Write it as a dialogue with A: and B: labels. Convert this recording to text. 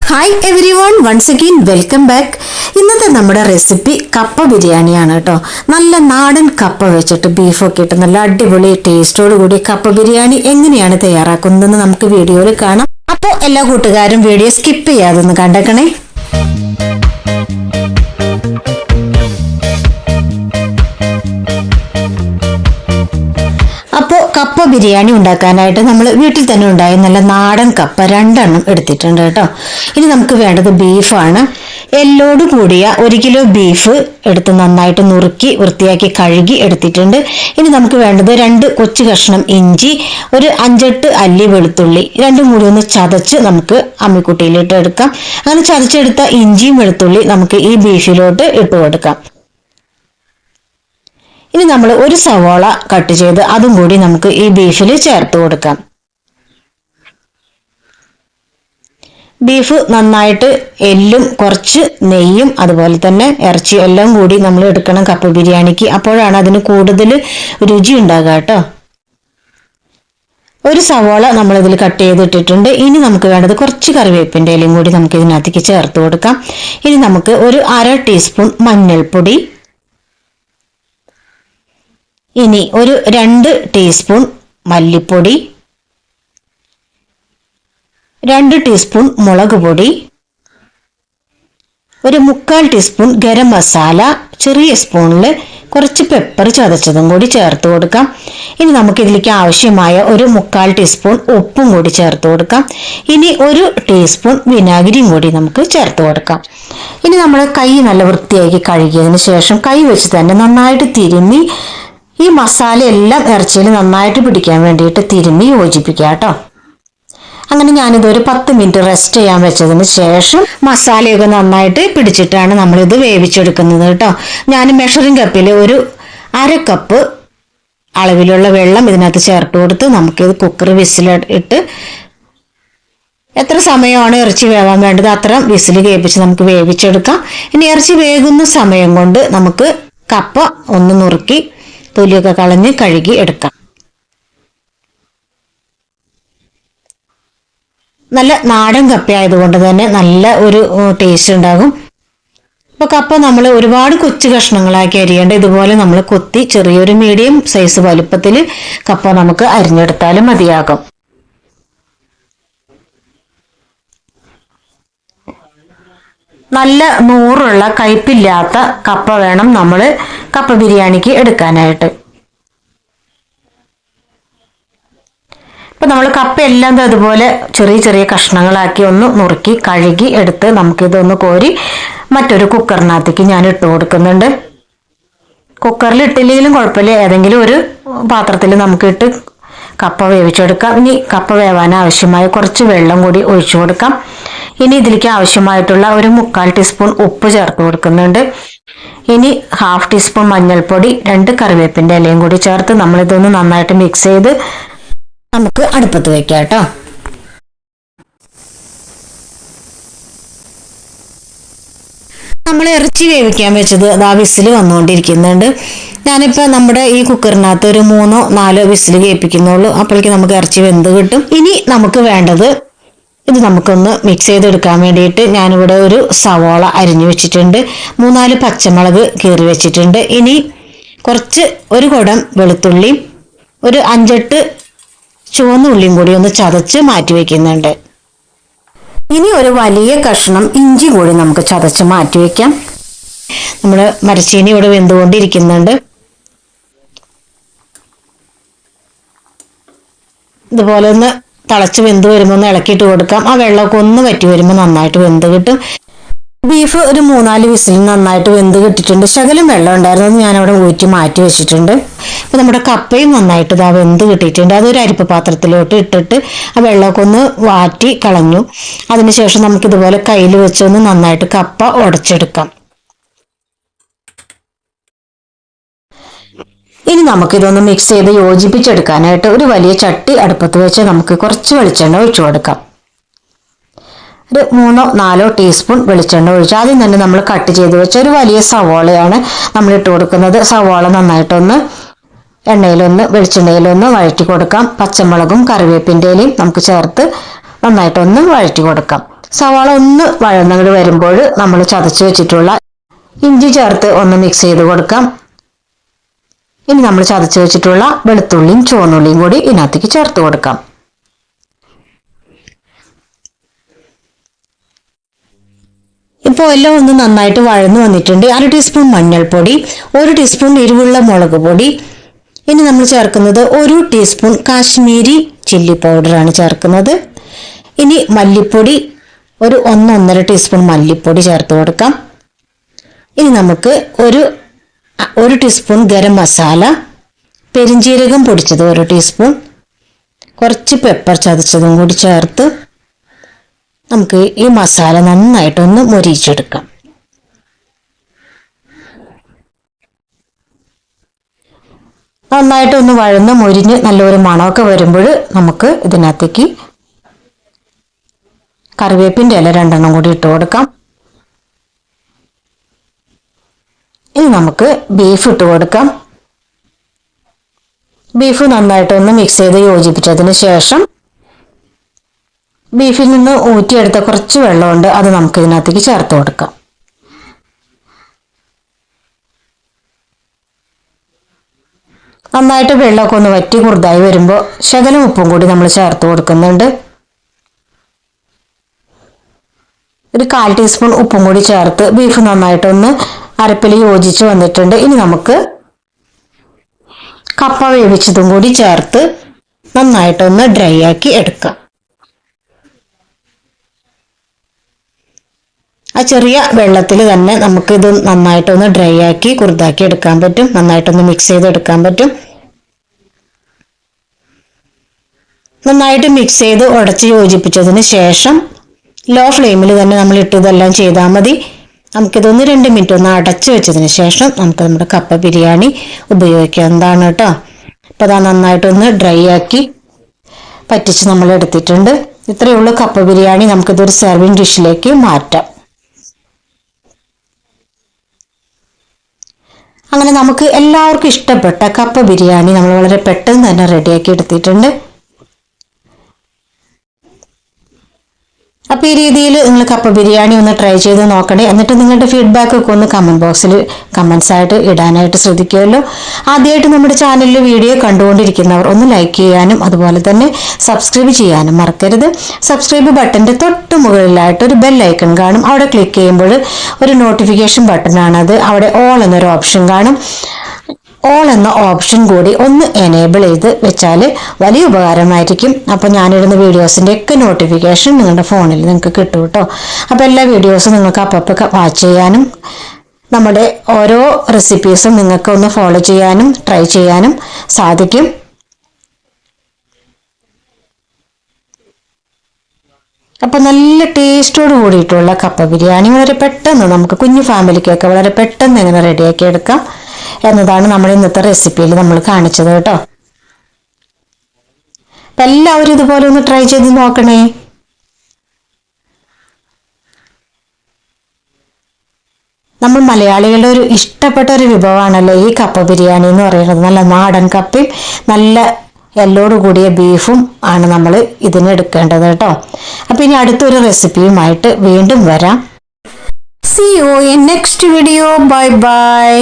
A: Hi everyone, once again welcome back. ഇന്നത്തെ നമ്മുടെ recipe കപ്പ ബിരിയാണിയാണ് കേട്ടോ. നല്ല നാടൻ കപ്പ വെച്ചിട്ട് ബീഫൊക്കെ ഇട്ട് നല്ല അടിപൊളി ടേസ്റ്റോട് കൂടി കപ്പ ബിരിയാണി എങ്ങനെയാണ് തയ്യാറാക്കുന്നതെന്ന് നമുക്ക് വീഡിയോയിൽ കാണാം. അപ്പോൾ എല്ലാ കൂട്ടുകാരും വീഡിയോ സ്കിപ്പ് ചെയ്യാതൊന്ന് കണ്ടേക്കണേ. അപ്പോൾ കപ്പ ബിരിയാണി ഉണ്ടാക്കാനായിട്ട് നമ്മൾ വീട്ടിൽ തന്നെ ഉണ്ടായ നല്ല നാടൻ കപ്പ 2 എണ്ണം എടുത്തിട്ടുണ്ട് കേട്ടോ. ഇനി നമുക്ക് വേണ്ടത് ബീഫാണ്. എല്ലോട് കൂടിയ 1 കിലോ ബീഫ് എടുത്ത് നന്നായിട്ട് നുറുക്കി വൃത്തിയാക്കി കഴുകി എടുത്തിട്ടുണ്ട്. ഇനി നമുക്ക് വേണ്ടത് 2 കൊച്ചു കഷ്ണം ഇഞ്ചി, ഒരു 5-8 അല്ലി വെളുത്തുള്ളി, രണ്ടും കൂടി ഒന്ന് ചതച്ച് നമുക്ക് അമ്മിക്കുട്ടിയിലിട്ട് എടുക്കാം. അങ്ങനെ ചതച്ചെടുത്ത ഇഞ്ചിയും വെളുത്തുള്ളി നമുക്ക് ഈ ബീഫിലോട്ട് ഇട്ട് കൊടുക്കാം. ഇനി നമ്മൾ ഒരു സവോള കട്ട് ചെയ്ത് അതും കൂടി നമുക്ക് ഈ ബീഫിൽ ചേർത്ത് കൊടുക്കാം. ബീഫ് നന്നായിട്ട് എല്ലും കുറച്ച് നെയ്യും അതുപോലെ തന്നെ ഇറച്ചിയും എല്ലാം കൂടി നമ്മൾ എടുക്കണം കപ്പ ബിരിയാണിക്ക്. അപ്പോഴാണ് അതിന് കൂടുതൽ രുചി ഉണ്ടാകുക കേട്ടോ. ഒരു സവോള നമ്മൾ ഇതിൽ കട്ട് ചെയ്തിട്ടിട്ടുണ്ട്. ഇനി നമുക്ക് വേണ്ടത് കുറച്ച് കറിവേപ്പിൻ്റെ ഇലയും കൂടി നമുക്ക് ഇതിനകത്തേക്ക് ചേർത്ത് കൊടുക്കാം. ഇനി നമുക്ക് ഒരു 1/2 ടീസ്പൂൺ മഞ്ഞൾപ്പൊടി, ഇനി ഒരു 2 ടീസ്പൂൺ മല്ലിപ്പൊടി, 2 ടീസ്പൂൺ മുളക് പൊടി, ഒരു 1/4 ടീസ്പൂൺ ഗരം മസാല, ചെറിയ സ്പൂണിൽ കുറച്ച് പെപ്പർ ചതച്ചതും കൂടി ചേർത്ത് കൊടുക്കാം. ഇനി നമുക്ക് ഇതിലേക്ക് ആവശ്യമായ ഒരു 1/4 ടീസ്പൂൺ ഉപ്പും കൂടി ചേർത്ത് കൊടുക്കാം. ഇനി ഒരു ടീസ്പൂൺ വിനാഗിരിയും കൂടി നമുക്ക് ചേർത്ത് കൊടുക്കാം. ഇനി നമ്മൾ കൈ നല്ല വൃത്തിയാക്കി കഴുകിയതിന് ശേഷം കൈ വെച്ച് തന്നെ നന്നായിട്ട് തിരുമ്മി ഈ മസാല എല്ലാം ഇറച്ചിയിൽ നന്നായിട്ട് പിടിക്കാൻ വേണ്ടിയിട്ട് തിരുമ്മി യോജിപ്പിക്കുക കേട്ടോ. അങ്ങനെ ഞാനിതൊരു 10 മിനിറ്റ് റെസ്റ്റ് ചെയ്യാൻ വെച്ചതിന് ശേഷം മസാലയൊക്കെ നന്നായിട്ട് പിടിച്ചിട്ടാണ് നമ്മളിത് വേവിച്ചെടുക്കുന്നത് കേട്ടോ. ഞാൻ മെഷറിംഗ് കപ്പിൽ ഒരു 1/2 കപ്പ് അളവിലുള്ള വെള്ളം ഇതിനകത്ത് ചേർത്ത് കൊടുത്ത് നമുക്കിത് കുക്കർ വിസിലിട്ട് എത്ര സമയമാണ് ഇറച്ചി വേവാൻ വേണ്ടത് അത്ര വിസിൽ കേൾപ്പിച്ച് നമുക്ക് വേവിച്ചെടുക്കാം. ഇനി ഇറച്ചി വേകുന്ന സമയം കൊണ്ട് നമുക്ക് കപ്പ ഒന്ന് നുറുക്കി തൊലിയൊക്കെ കളഞ്ഞ് കഴുകി എടുക്കാം. നല്ല നാടൻ കപ്പ ആയതുകൊണ്ട് തന്നെ നല്ല ഒരു ടേസ്റ്റ് ഉണ്ടാകും. അപ്പൊ കപ്പ നമ്മൾ ഒരുപാട് കൊച്ചു കഷ്ണങ്ങളാക്കി അരിയേണ്ട, ഇതുപോലെ നമ്മൾ കൊത്തി ചെറിയൊരു മീഡിയം സൈസ് വലുപ്പത്തിൽ കപ്പ നമുക്ക് അരിഞ്ഞെടുത്താലും മതിയാകും. നല്ല നൂറുള്ള കയ്പില്ലാത്ത കപ്പ വേണം നമ്മൾ കപ്പ ബിരിയാണിക്ക് എടുക്കാനായിട്ട്. ഇപ്പൊ നമ്മൾ കപ്പ എല്ലാം അതുപോലെ ചെറിയ ചെറിയ കഷ്ണങ്ങളാക്കി ഒന്ന് നുറുക്കി കഴുകി എടുത്ത് നമുക്കിതൊന്ന് കോരി മറ്റൊരു കുക്കറിനകത്തേക്ക് ഞാൻ ഇട്ട് കൊടുക്കുന്നുണ്ട്. കുക്കറിൽ ഇട്ടില്ലെങ്കിലും കുഴപ്പമില്ല, ഏതെങ്കിലും ഒരു പാത്രത്തിൽ നമുക്കിട്ട് കപ്പ വേവിച്ചെടുക്കാം. ഇനി കപ്പ വേവാൻ ആവശ്യമായ കുറച്ച് വെള്ളം കൂടി ഒഴിച്ചു കൊടുക്കാം. ഇനി ഇതിലേക്ക് ആവശ്യമായിട്ടുള്ള ഒരു 1/4 ടീസ്പൂൺ ഉപ്പ് ചേർത്ത് കൊടുക്കുന്നുണ്ട്. ഇനി 1/2 ടീസ്പൂൺ മഞ്ഞൾപ്പൊടി, 2 കറിവേപ്പിൻ്റെ ഇലയും കൂടി ചേർത്ത് നമ്മളിതൊന്ന് നന്നായിട്ട് മിക്സ് ചെയ്ത് നമുക്ക് അടുപ്പത്ത് വെക്കാം കേട്ടോ. നമ്മൾ ഇറച്ചി വേവിക്കാൻ വെച്ചത് അതാ വിസിൽ വന്നുകൊണ്ടിരിക്കുന്നുണ്ട്. ഞാനിപ്പോൾ നമ്മുടെ ഈ കുക്കറിനകത്ത് ഒരു 3-4 വിസിൽ കേൾപ്പിക്കുന്നുള്ളൂ. അപ്പോഴേക്കും നമുക്ക് ഇറച്ചി വെന്ത് കിട്ടും. ഇനി നമുക്ക് വേണ്ടത് ഇത് നമുക്കൊന്ന് മിക്സ് ചെയ്തെടുക്കാൻ വേണ്ടിയിട്ട് ഞാനിവിടെ ഒരു സവോള അരിഞ്ഞു വെച്ചിട്ടുണ്ട്, 3-4 പച്ചമുളക് കീറി വെച്ചിട്ടുണ്ട്. ഇനി കുറച്ച് ഒരു കുടം വെളുത്തുള്ളിയും ഒരു 5-8 ചുവന്ന ഉള്ളിയും കൂടി ഒന്ന് ചതച്ച് മാറ്റി വെക്കുന്നുണ്ട്. ഇനി ഒരു വലിയ കഷ്ണം ഇഞ്ചി കൂടി നമുക്ക് ചതച്ച് മാറ്റി വെക്കാം. നമ്മുടെ മരച്ചീനി ഇവിടെ വെന്തുകൊണ്ടിരിക്കുന്നുണ്ട്. ഇതുപോലെ ഒന്ന് തിളച്ച് വെന്ത് വരുമ്പോൾ ഒന്ന് ഇളക്കിയിട്ട് കൊടുക്കാം. ആ വെള്ളമൊക്കെ ഒന്ന് വറ്റി വരുമ്പോൾ നന്നായിട്ട് വെന്ത് കിട്ടും. ബീഫ് ഒരു 3-4 വിസിൽ നന്നായിട്ട് വെന്ത് കിട്ടിയിട്ടുണ്ട്. ശകലം വെള്ളം ഉണ്ടായിരുന്നത് ഞാനവിടെ ഊറ്റി മാറ്റി വെച്ചിട്ടുണ്ട്. അപ്പോൾ നമ്മുടെ കപ്പയും നന്നായിട്ട് ഇതാ വെന്ത് കിട്ടിയിട്ടുണ്ട്. അതൊരു അരിപ്പ പാത്രത്തിലോട്ട് ഇട്ടിട്ട് ആ വെള്ളമൊക്കെ ഒന്ന് വാറ്റി കളഞ്ഞു. അതിനുശേഷം നമുക്കിതുപോലെ കയ്യിൽ വെച്ചൊന്ന് നന്നായിട്ട് കപ്പ ഉടച്ചെടുക്കാം. ഇനി നമുക്കിതൊന്ന് മിക്സ് ചെയ്ത് യോജിപ്പിച്ചെടുക്കാനായിട്ട് ഒരു വലിയ ചട്ടി അടുപ്പത്ത് വെച്ച് നമുക്ക് കുറച്ച് വെളിച്ചെണ്ണ ഒഴിച്ചു കൊടുക്കാം. ഒരു 3-4 ടീസ്പൂൺ വെളിച്ചെണ്ണ ഒഴിച്ച് ആദ്യം തന്നെ നമ്മൾ കട്ട് ചെയ്ത് വെച്ച ഒരു വലിയ സവോളയാണ് നമ്മൾ ഇട്ട് കൊടുക്കുന്നത്. സവോള നന്നായിട്ടൊന്ന് വെളിച്ചെണ്ണയിലൊന്ന് വഴറ്റി കൊടുക്കാം. പച്ചമുളകും കറിവേപ്പിൻ്റെ ഇലയും നമുക്ക് ചേർത്ത് നന്നായിട്ടൊന്ന് വഴറ്റി കൊടുക്കാം. സവാള ഒന്ന് വഴന്നങ്ങട് വരുമ്പോൾ നമ്മൾ ചതച്ച് വെച്ചിട്ടുള്ള ഇഞ്ചി ചേർത്ത് ഒന്ന് മിക്സ് ചെയ്ത് കൊടുക്കാം. ഇനി നമ്മൾ ചതച്ച് വെച്ചിട്ടുള്ള വെളുത്തുള്ളിയും ചുവന്നുള്ളിയും കൂടി ഇതിനകത്തേക്ക് ചേർത്ത് കൊടുക്കാം. ഇപ്പോൾ എല്ലാം ഒന്ന് നന്നായിട്ട് വഴന്നു വന്നിട്ടുണ്ട്. 1/2 ടീസ്പൂൺ മഞ്ഞൾപ്പൊടി, 1 ടീസ്പൂൺ എരിവുള്ള മുളക് പൊടി. ഇനി നമ്മൾ ചേർക്കുന്നത് 1 ടീസ്പൂൺ കാശ്മീരി ചില്ലി പൗഡറാണ് ചേർക്കുന്നത്. ഇനി മല്ലിപ്പൊടി ഒരു 1-1.5 ടീസ്പൂൺ മല്ലിപ്പൊടി ചേർത്ത് കൊടുക്കാം. ഇനി നമുക്ക് ഒരു ടീസ്പൂൺ ഗരം മസാല, പെരിഞ്ജീരകം പൊടിച്ചത് 1 ടീസ്പൂൺ, കുറച്ച് പെപ്പർ ചതച്ചതും കൂടി ചേർത്ത് നമുക്ക് ഈ മസാല നന്നായിട്ടൊന്ന് മൊരിയിച്ചെടുക്കാം. നന്നായിട്ടൊന്ന് വഴന്ന് മൊരിഞ്ഞ് നല്ലൊരു മണമൊക്കെ വരുമ്പോൾ നമുക്ക് ഇതിനകത്തേക്ക് കറിവേപ്പിൻ്റെ ഇല 2 കൂടി ഇട്ട് കൊടുക്കാം. ഇനി നമുക്ക് ബീഫ് ഇട്ട് കൊടുക്കാം. ബീഫ് നന്നായിട്ടൊന്ന് മിക്സ് ചെയ്ത് യോജിപ്പിച്ചതിന് ശേഷം ബീഫിൽ നിന്ന് ഊറ്റിയെടുത്ത കുറച്ച് വെള്ളമുണ്ട്, അത് നമുക്ക് ഇതിനകത്തേക്ക് ചേർത്ത് കൊടുക്കാം. നന്നായിട്ട് വെള്ളമൊക്കെ ഒന്ന് വറ്റി കുറുതായി വരുമ്പോൾ ശകലം ഉപ്പും കൂടി നമ്മൾ ചേർത്ത് കൊടുക്കുന്നുണ്ട്. ഒരു 1/4 ടീസ്പൂൺ ഉപ്പും കൂടി ചേർത്ത് ബീഫ് നന്നായിട്ടൊന്ന് അരപ്പിൽ യോജിച്ച് വന്നിട്ടുണ്ട്. ഇനി നമുക്ക് കപ്പ വേവിച്ചതും കൂടി ചേർത്ത് നന്നായിട്ടൊന്ന് ഡ്രൈ ആക്കി എടുക്കാം. ആ ചെറിയ വെള്ളത്തിൽ തന്നെ നമുക്ക് ഇത് നന്നായിട്ടൊന്ന് ഡ്രൈ ആക്കി കുറുതാക്കി എടുക്കാൻ പറ്റും. നന്നായിട്ടൊന്ന് മിക്സ് ചെയ്ത് എടുക്കാൻ പറ്റും. നന്നായിട്ട് മിക്സ് ചെയ്ത് ഉടച്ച് യോജിപ്പിച്ചതിന് ശേഷം ലോ ഫ്ലെയിമിൽ തന്നെ നമ്മൾ ഇതെല്ലാം ചെയ്താൽ മതി. നമുക്കിതൊന്ന് 2 മിനിറ്റ് ഒന്ന് അടച്ചു വെച്ചതിന് ശേഷം നമുക്ക് നമ്മുടെ കപ്പ ബിരിയാണി ഉപയോഗിക്കാവുന്നതാണ് കേട്ടോ. അപ്പോൾ അതാ നന്നായിട്ടൊന്ന് ഡ്രൈ ആക്കി പറ്റിച്ച് നമ്മൾ എടുത്തിട്ടുണ്ട്. ഇത്രയേ ഉള്ളൂ കപ്പ ബിരിയാണി. നമുക്കിതൊരു സെർവിങ് ഡിഷിലേക്ക് മാറ്റാം. അങ്ങനെ നമുക്ക് എല്ലാവർക്കും ഇഷ്ടപ്പെട്ട കപ്പ ബിരിയാണി നമ്മൾ വളരെ പെട്ടെന്ന് തന്നെ റെഡിയാക്കി എടുത്തിട്ടുണ്ട്. അപ്പോൾ ഈ രീതിയിൽ നിങ്ങൾ കപ്പ ബിരിയാണി ഒന്ന് ട്രൈ ചെയ്ത് നോക്കണേ. എന്നിട്ട് നിങ്ങളുടെ ഫീഡ്ബാക്ക് ഒക്കെ ഒന്ന് കമൻറ്റ് ബോക്സിൽ കമൻസ് ആയിട്ട് ഇടാനായിട്ട് ശ്രദ്ധിക്കുമല്ലോ. ആദ്യമായിട്ട് നമ്മുടെ ചാനലിൽ വീഡിയോ കണ്ടുകൊണ്ടിരിക്കുന്നവർ ഒന്ന് ലൈക്ക് ചെയ്യാനും അതുപോലെ തന്നെ സബ്സ്ക്രൈബ് ചെയ്യാനും മറക്കരുത്. സബ്സ്ക്രൈബ് ബട്ടൻ്റെ തൊട്ട് മുകളിലായിട്ട് ഒരു ബെൽ ഐക്കൺ കാണും. അവിടെ ക്ലിക്ക് ചെയ്യുമ്പോൾ ഒരു നോട്ടിഫിക്കേഷൻ ബട്ടണാണത്. അവിടെ ഓൾ എന്നൊരു ഓപ്ഷൻ കാണും. ഓൾ എന്ന ഓപ്ഷൻ കൂടി ഒന്ന് എനേബിൾ ചെയ്ത് വെച്ചാൽ വലിയ ഉപകാരമായിരിക്കും. അപ്പോൾ ഞാനിടുന്ന വീഡിയോസിൻ്റെ ഒക്കെ നോട്ടിഫിക്കേഷൻ നിങ്ങളുടെ ഫോണിൽ നിങ്ങൾക്ക് കിട്ടും കേട്ടോ. അപ്പോൾ എല്ലാ വീഡിയോസും നിങ്ങൾക്ക് അപ്പം വാച്ച് ചെയ്യാനും നമ്മുടെ ഓരോ റെസിപ്പീസും നിങ്ങൾക്ക് ഒന്ന് ഫോളോ ചെയ്യാനും ട്രൈ ചെയ്യാനും സാധിക്കും. അപ്പോൾ നല്ല ടേസ്റ്റോട് കൂടിയിട്ടുള്ള കപ്പ ബിരിയാണി വളരെ പെട്ടെന്ന് നമുക്ക് കുഞ്ഞു ഫാമിലിക്കൊക്കെ വളരെ പെട്ടെന്ന് എങ്ങനെ റെഡിയാക്കി എടുക്കാം എന്നതാണ് നമ്മൾ ഇന്നത്തെ റെസിപ്പിയിൽ നമ്മൾ കാണിച്ചത് കേട്ടോ. അപ്പം എല്ലാവരും ഇതുപോലെ ഒന്ന് ട്രൈ ചെയ്ത് നോക്കണേ. നമ്മൾ മലയാളികളുടെ ഒരു ഇഷ്ടപ്പെട്ട ഒരു വിഭവമാണല്ലോ ഈ കപ്പ ബിരിയാണി എന്ന് പറയുന്നത്. നല്ല നാടൻ കപ്പയും നല്ല എല്ലോട് കൂടിയ ബീഫും ആണ് നമ്മൾ ഇതിന് എടുക്കേണ്ടത് കേട്ടോ. അപ്പം ഇനി അടുത്തൊരു റെസിപ്പിയുമായിട്ട് വീണ്ടും വരാം. See you in next video. Bye bye.